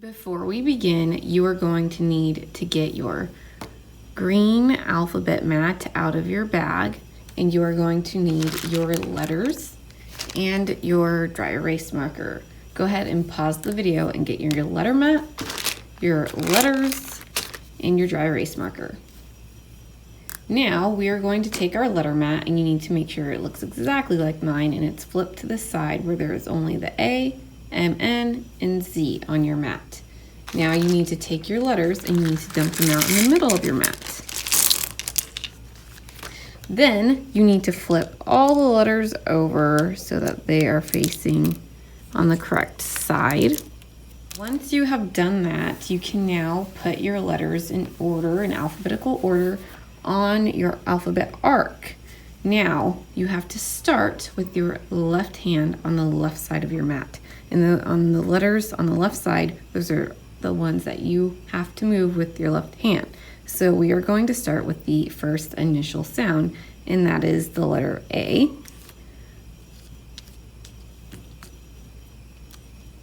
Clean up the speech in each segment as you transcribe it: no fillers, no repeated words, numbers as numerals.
Before we begin, you are going to need to get your green alphabet mat out of your bag, and you are going to need your letters and your dry erase marker. Go ahead and pause the video and get your letter mat, your letters, and your dry erase marker. Now we are going to take our letter mat, and you need to make sure it looks exactly like mine and it's flipped to the side where there is only the A, M, N, and Z on your mat. Now you need to take your letters and you need to dump them out in the middle of your mat. Then you need to flip all the letters over so that they are facing on the correct side. Once you have done that, you can now put your letters in order, in alphabetical order, on your alphabet arc. Now you have to start with your left hand on the left side of your mat. And on the letters on the left side, those are the ones that you have to move with your left hand. So we are going to start with the first initial sound, and that is the letter A.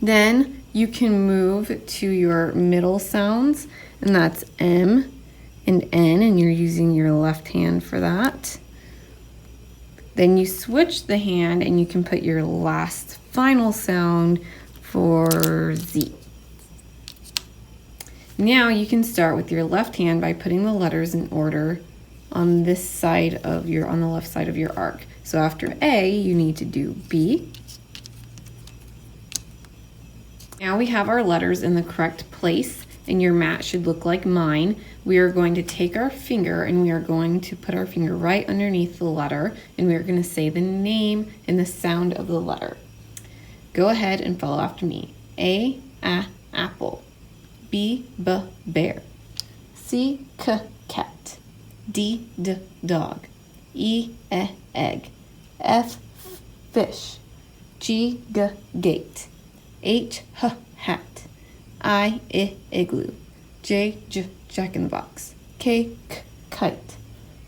Then you can move to your middle sounds, and that's M and N, and you're using your left hand for that. Then you switch the hand and you can put your last final sound for Z. Now you can start with your left hand by putting the letters in order on this side of on the left side of your arc. So after A, you need to do B. Now we have our letters in the correct place, and your mat should look like mine. We are going to take our finger and we are going to put our finger right underneath the letter, and we are going to say the name and the sound of the letter. Go ahead and follow after me. A, apple. B, bear. C, cat. D, dog. E, egg. F, fish. G, gate. H, hat. I, igloo. J, jack in the box. K, kite.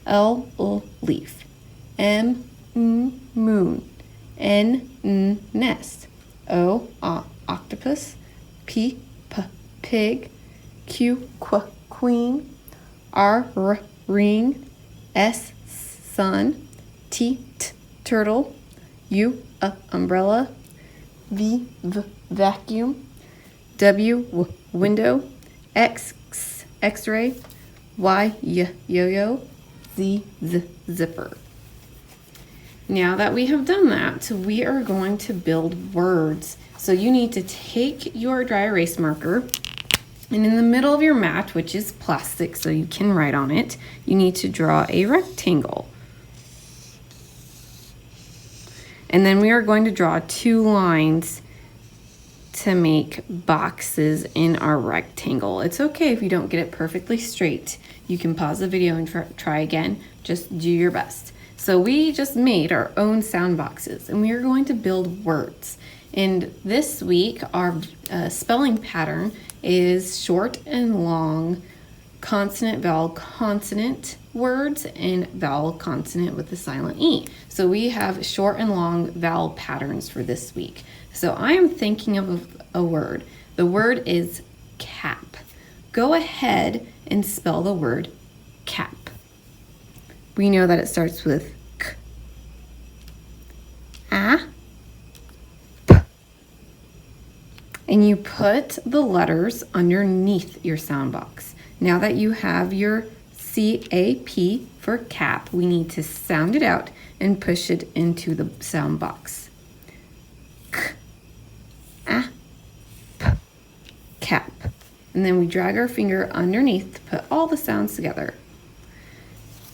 L, leaf. M, moon. N, nest. O, octopus. P, pig. Q, queen. R, ring. S, sun. T, turtle. U, umbrella. V, vacuum. W, window. X, x-ray. Y, yo-yo. Z, zipper. Now that we have done that, we are going to build words. So you need to take your dry erase marker, and in the middle of your mat, which is plastic so you can write on it, you need to draw a rectangle. And then we are going to draw 2 lines to make boxes in our rectangle. It's okay if you don't get it perfectly straight. You can pause the video and try again. Just do your best. So we just made our own sound boxes, and we are going to build words. And this week, our spelling pattern is short and long consonant, vowel, consonant words, and vowel, consonant with the silent E. So we have short and long vowel patterns for this week. So I am thinking of a word. The word is cap. Go ahead and spell the word cap. We know that it starts with K, A, P. And you put the letters underneath your sound box. Now that you have your C-A-P for cap, we need to sound it out and push it into the sound box. K, A, P, cap. And then we drag our finger underneath to put all the sounds together.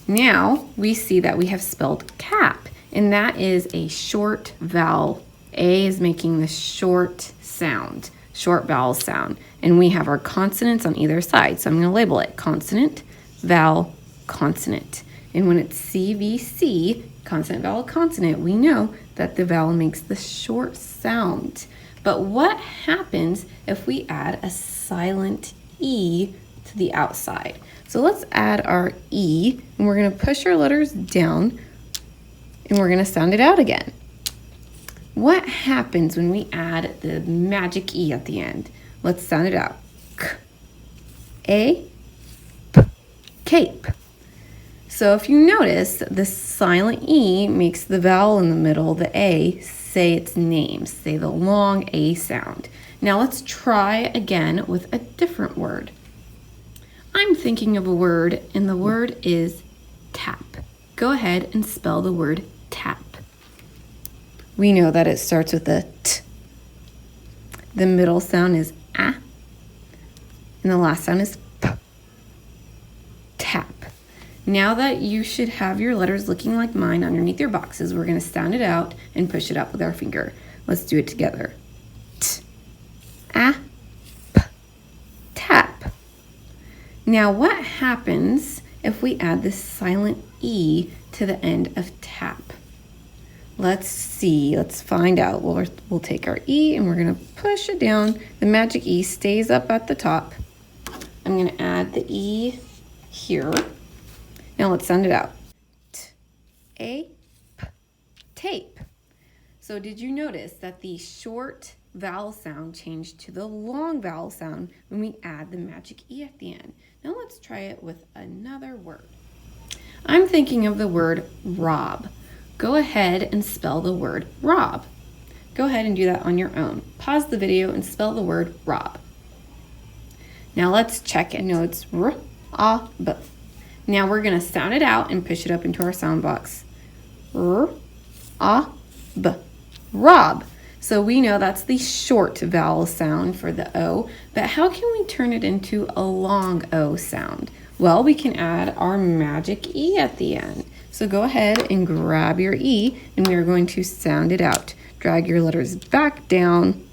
Now we see that we have spelled cap, and that is a short vowel. A is making the short sound, short vowel sound. And we have our consonants on either side. So I'm going to label it consonant, vowel, consonant. And when it's CVC, consonant, vowel, consonant, we know that the vowel makes the short sound. But what happens if we add a silent E to the outside? So let's add our E, and we're going to push our letters down, and we're going to sound it out again. What happens when we add the magic E at the end? Let's sound it out. K-A-P, cape. So if you notice, the silent E makes the vowel in the middle, the A, say its name, say the long A sound. Now let's try again with a different word. I'm thinking of a word, and the word is tap. Go ahead and spell the word tap. We know that it starts with a T. The middle sound is A, and the last sound is P. Tap. Now that you should have your letters looking like mine underneath your boxes, we're going to sound it out and push it up with our finger. Let's do it together. T, A, P, tap. Now what happens if we add this silent E to the end of tap? Let's see, let's find out. We'll take our E and we're going to push it down. The magic E stays up at the top. I'm going to add the E here. Now let's sound it out. T-A-P, tape. So did you notice that the short vowel sound changed to the long vowel sound when we add the magic E at the end? Now let's try it with another word. I'm thinking of the word rob. Go ahead and spell the word rob. Go ahead and do that on your own. Pause the video and spell the word rob. Now let's check it. No, it's R-A-B. Now we're going to sound it out and push it up into our sound box. R-A-B. Rob. So we know that's the short vowel sound for the O, but how can we turn it into a long O sound? Well, we can add our magic E at the end. So go ahead and grab your E, and we are going to sound it out. Drag your letters back down,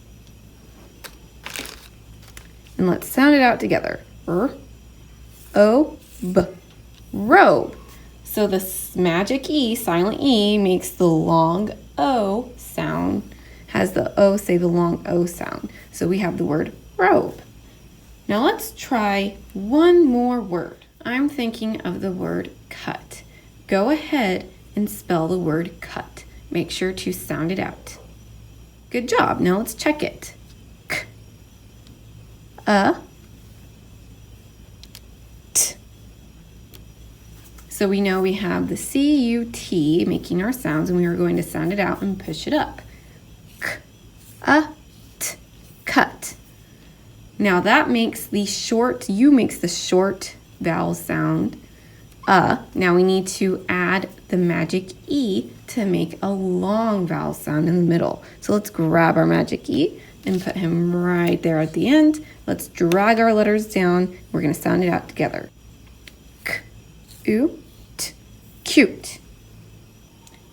and let's sound it out together. R-O-B. Robe. So this magic E, silent E, makes the long O sound, has the O say the long O sound. So we have the word robe. Now let's try one more word. I'm thinking of the word cut. Go ahead and spell the word cut. Make sure to sound it out. Good job. Now let's check it. K-A-T. So we know we have the C-U-T making our sounds, and we are going to sound it out and push it up. K-A-T. Cut. Now that makes the short, U makes the short vowel sound. Now we need to add the magic E to make a long vowel sound in the middle. So let's grab our magic E and put him right there at the end. Let's drag our letters down. We're going to sound it out together. K-U-T. Cute.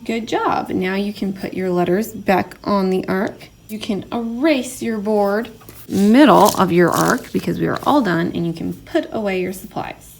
Good job. Now you can put your letters back on the arc. You can erase your board middle of your arc because we are all done, and you can put away your supplies.